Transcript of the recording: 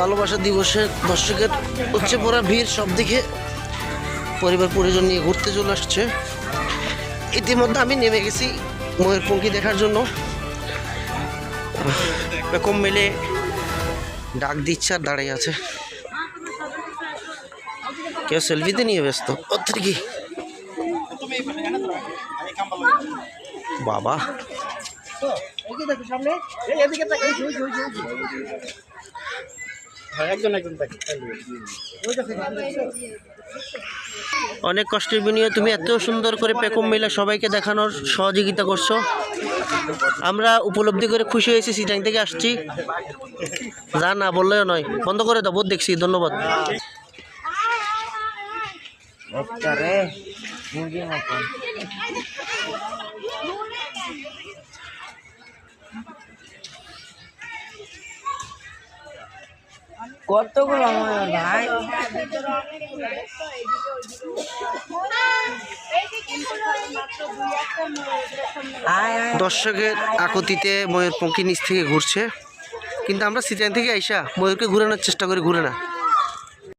ভালোবাসা দিবসে দর্শকের হচ্ছে পড়া ভিড়, সব দিকে পরিবার পরিজন নিয়ে ঘুরতে চলে আসছে। ইতিমধ্যে আমি নেমে গেছি ময়ূরপঙ্খী দেখার জন্য। এরকম মেলে ডাক দিচ্ছে আর দাঁড়িয়ে আছে, কেউ সেলফিতে নিয়ে ব্যস্ত। ওর কি বাবা, অনেক কষ্টের বিনিময়ে তুমি এত সুন্দর করে পেখম মেলা সবাইকে দেখানোর সহযোগিতা করছো। আমরা উপলব্ধি করে খুশি হয়েছি, সিটাং থেকে আসছি, যা না বললেও নয়। বন্ধ করে দাও, বহুত দেখছি, ধন্যবাদ। কতগুলো ভাই, দর্শকের আকুতিতে ময়ূরপঙ্খী নিচ থেকে ঘুরছে, কিন্তু আমরা সিটাং থেকে আইসা ময়ূরকে ঘুরানোর চেষ্টা করি, ঘুরে না।